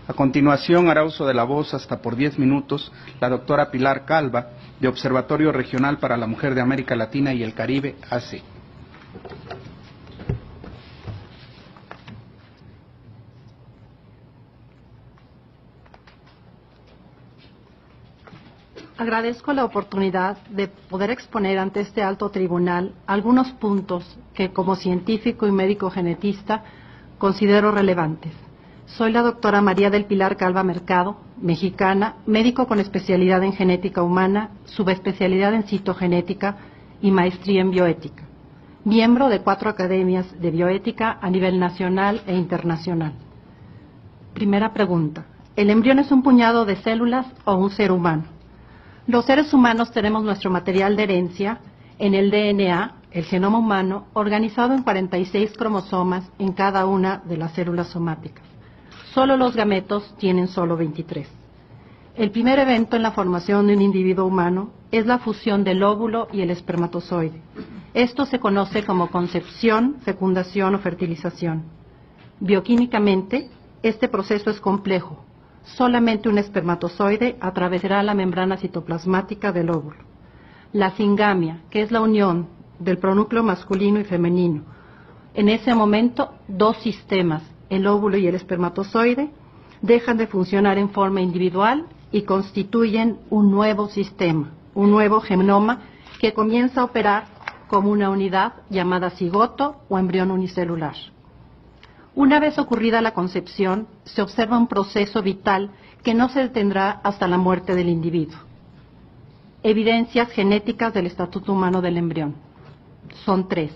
A continuación hará uso de la voz hasta por 10 minutos la doctora Pilar Calva, de Observatorio Regional para la Mujer de América Latina y el Caribe, AC. Agradezco la oportunidad de poder exponer ante este alto tribunal algunos puntos que como científico y médico genetista considero relevantes. Soy la doctora María del Pilar Calva Mercado, mexicana, médico con especialidad en genética humana, subespecialidad en citogenética y maestría en bioética. Miembro de 4 academias de bioética a nivel nacional e internacional. Primera pregunta. ¿El embrión es un puñado de células o un ser humano? Los seres humanos tenemos nuestro material de herencia en el DNA, el genoma humano, organizado en 46 cromosomas en cada una de las células somáticas. Solo los gametos tienen solo 23. El primer evento en la formación de un individuo humano es la fusión del óvulo y el espermatozoide. Esto se conoce como concepción, fecundación o fertilización. Bioquímicamente, este proceso es complejo. Solamente un espermatozoide atravesará la membrana citoplasmática del óvulo. La singamia, que es la unión del pronúcleo masculino y femenino. En ese momento, 2 sistemas, el óvulo y el espermatozoide, dejan de funcionar en forma individual y constituyen un nuevo sistema, un nuevo genoma que comienza a operar como una unidad llamada cigoto o embrión unicelular. Una vez ocurrida la concepción, se observa un proceso vital que no se detendrá hasta la muerte del individuo. Evidencias genéticas del estatuto humano del embrión. Son 3.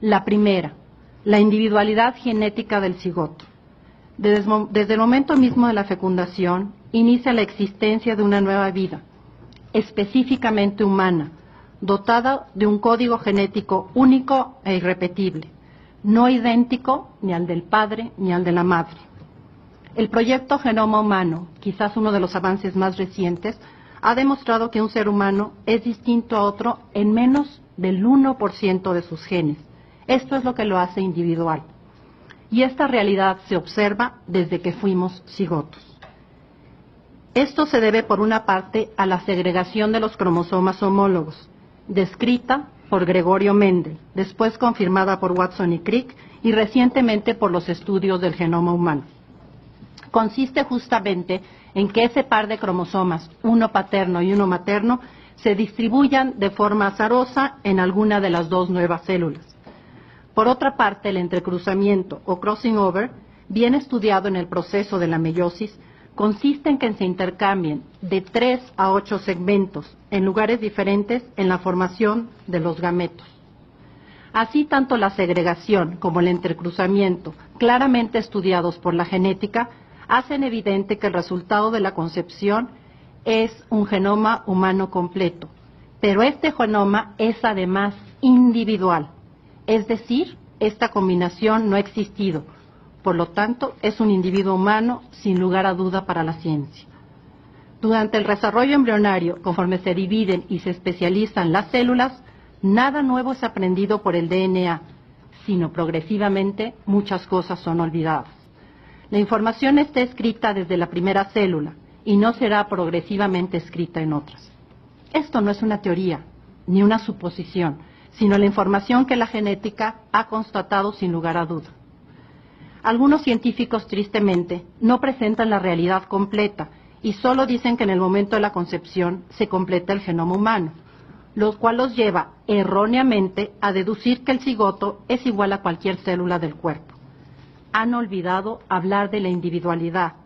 La primera, la individualidad genética del cigoto. Desde el momento mismo de la fecundación, inicia la existencia de una nueva vida, específicamente humana, dotada de un código genético único e irrepetible, no idéntico ni al del padre ni al de la madre. El proyecto Genoma Humano, quizás uno de los avances más recientes, ha demostrado que un ser humano es distinto a otro en menos del 1% de sus genes. Esto es lo que lo hace individual. Y esta realidad se observa desde que fuimos cigotos. Esto se debe, por una parte, a la segregación de los cromosomas homólogos, descrita por Gregorio Mendel, después confirmada por Watson y Crick, y recientemente por los estudios del genoma humano. Consiste justamente en que ese par de cromosomas, uno paterno y uno materno, se distribuyan de forma azarosa en alguna de las 2 nuevas células. Por otra parte, el entrecruzamiento o crossing over, bien estudiado en el proceso de la meiosis, consiste en que se intercambien de 3 a 8 segmentos en lugares diferentes en la formación de los gametos. Así, tanto la segregación como el entrecruzamiento, claramente estudiados por la genética, hacen evidente que el resultado de la concepción es un genoma humano completo, pero este genoma es además individual, es decir, esta combinación no ha existido. Por lo tanto, es un individuo humano sin lugar a duda para la ciencia. Durante el desarrollo embrionario, conforme se dividen y se especializan las células, nada nuevo es aprendido por el DNA, sino progresivamente muchas cosas son olvidadas. La información está escrita desde la primera célula y no será progresivamente escrita en otras. Esto no es una teoría ni una suposición, sino la información que la genética ha constatado sin lugar a duda. Algunos científicos, tristemente, no presentan la realidad completa y solo dicen que en el momento de la concepción se completa el genoma humano, lo cual los lleva erróneamente a deducir que el cigoto es igual a cualquier célula del cuerpo. Han olvidado hablar de la individualidad,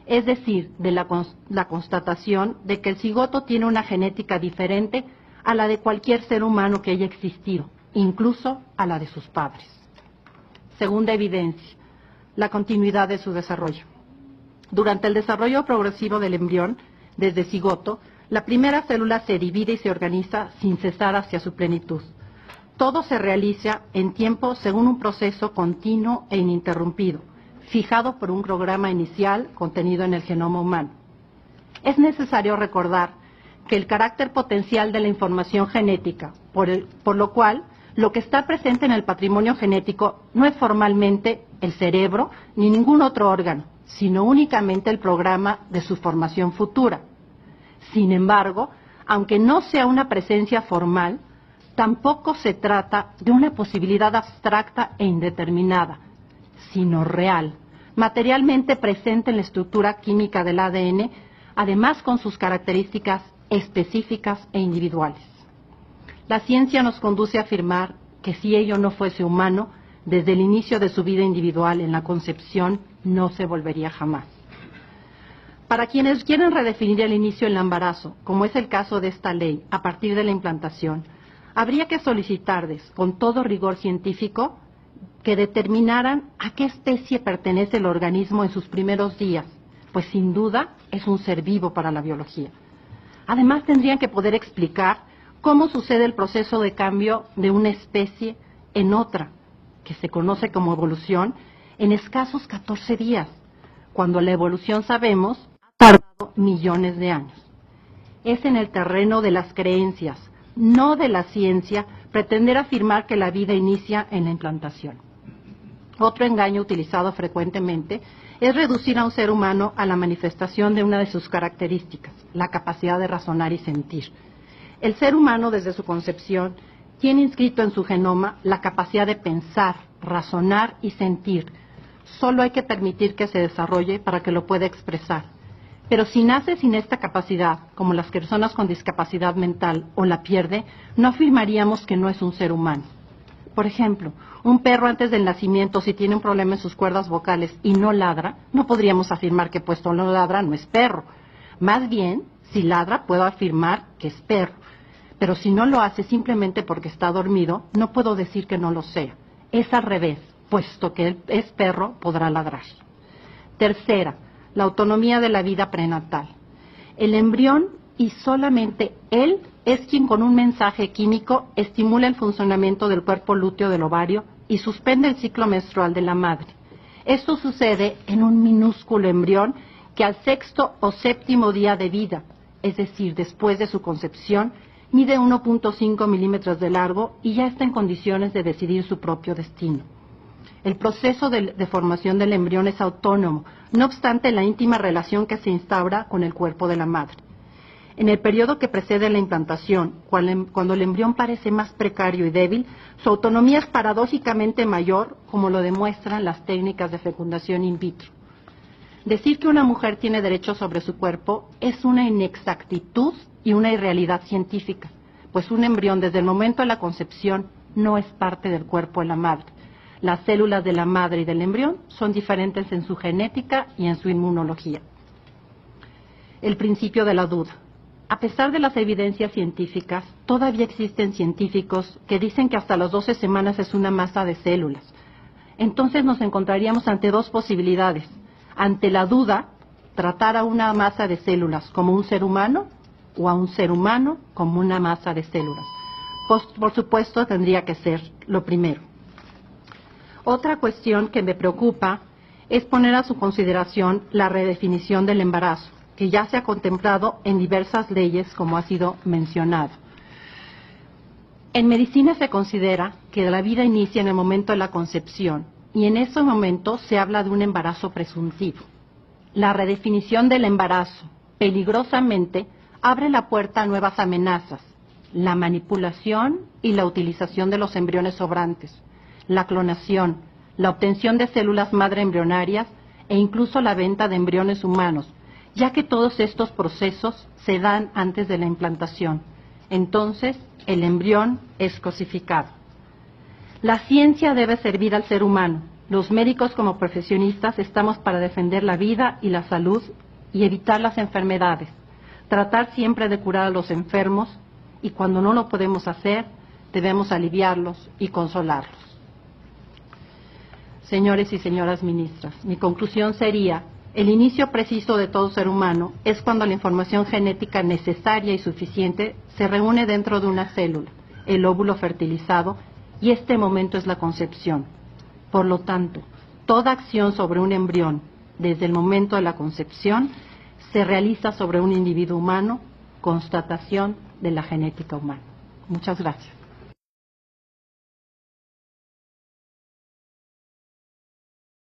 es decir, de la constatación de que el cigoto tiene una genética diferente a la de cualquier ser humano que haya existido, incluso a la de sus padres. Segunda evidencia, la continuidad de su desarrollo. Durante el desarrollo progresivo del embrión, desde cigoto, la primera célula se divide y se organiza sin cesar hacia su plenitud. Todo se realiza en tiempo según un proceso continuo e ininterrumpido, fijado por un programa inicial contenido en el genoma humano. Es necesario recordar que el carácter potencial de la información genética, por lo cual lo que está presente en el patrimonio genético no es formalmente el cerebro ni ningún otro órgano, sino únicamente el programa de su formación futura. Sin embargo, aunque no sea una presencia formal, tampoco se trata de una posibilidad abstracta e indeterminada, sino real, materialmente presente en la estructura química del ADN, además con sus características específicas e individuales. La ciencia nos conduce a afirmar que si ello no fuese humano, desde el inicio de su vida individual en la concepción, no se volvería jamás. Para quienes quieren redefinir el inicio del embarazo, como es el caso de esta ley, a partir de la implantación, habría que solicitarles, con todo rigor científico, que determinaran a qué especie pertenece el organismo en sus primeros días, pues sin duda es un ser vivo para la biología. Además, tendrían que poder explicar cómo sucede el proceso de cambio de una especie en otra, que se conoce como evolución, en escasos 14 días, cuando la evolución, sabemos, ha tardado millones de años. Es en el terreno de las creencias, no de la ciencia, pretender afirmar que la vida inicia en la implantación. Otro engaño utilizado frecuentemente es reducir a un ser humano a la manifestación de una de sus características, la capacidad de razonar y sentir. El ser humano, desde su concepción, tiene inscrito en su genoma la capacidad de pensar, razonar y sentir. Solo hay que permitir que se desarrolle para que lo pueda expresar. Pero si nace sin esta capacidad, como las personas con discapacidad mental, o la pierde, no afirmaríamos que no es un ser humano. Por ejemplo, un perro antes del nacimiento, si tiene un problema en sus cuerdas vocales y no ladra, no podríamos afirmar que puesto no ladra no es perro. Más bien, si ladra, puedo afirmar que es perro. Pero si no lo hace simplemente porque está dormido, no puedo decir que no lo sea. Es al revés, puesto que él es perro, podrá ladrar. Tercera, la autonomía de la vida prenatal. El embrión, y solamente él, es quien con un mensaje químico estimula el funcionamiento del cuerpo lúteo del ovario y suspende el ciclo menstrual de la madre. Esto sucede en un minúsculo embrión que al 6º o 7º día de vida, es decir, después de su concepción, mide 1.5 milímetros de largo y ya está en condiciones de decidir su propio destino. El proceso de formación del embrión es autónomo, no obstante la íntima relación que se instaura con el cuerpo de la madre. En el periodo que precede la implantación, cuando el embrión parece más precario y débil, su autonomía es paradójicamente mayor, como lo demuestran las técnicas de fecundación in vitro. Decir que una mujer tiene derecho sobre su cuerpo es una inexactitud y una irrealidad científica, pues un embrión desde el momento de la concepción no es parte del cuerpo de la madre. Las células de la madre y del embrión son diferentes en su genética y en su inmunología. El principio de la duda. A pesar de las evidencias científicas, todavía existen científicos que dicen que hasta las 12 semanas es una masa de células. Entonces nos encontraríamos ante dos posibilidades. Ante la duda, tratar a una masa de células como un ser humano o a un ser humano como una masa de células. Por supuesto, tendría que ser lo primero. Otra cuestión que me preocupa es poner a su consideración la redefinición del embarazo, que ya se ha contemplado en diversas leyes, como ha sido mencionado. En medicina se considera que la vida inicia en el momento de la concepción y en ese momento se habla de un embarazo presuntivo. La redefinición del embarazo, peligrosamente, abre la puerta a nuevas amenazas, la manipulación y la utilización de los embriones sobrantes, la clonación, la obtención de células madre embrionarias e incluso la venta de embriones humanos, ya que todos estos procesos se dan antes de la implantación. Entonces, el embrión es cosificado. La ciencia debe servir al ser humano. Los médicos como profesionistas estamos para defender la vida y la salud y evitar las enfermedades, tratar siempre de curar a los enfermos y cuando no lo podemos hacer, debemos aliviarlos y consolarlos. Señores y señoras ministras, mi conclusión sería: el inicio preciso de todo ser humano es cuando la información genética necesaria y suficiente se reúne dentro de una célula, el óvulo fertilizado, y este momento es la concepción. Por lo tanto, toda acción sobre un embrión, desde el momento de la concepción, se realiza sobre un individuo humano, constatación de la genética humana. Muchas gracias.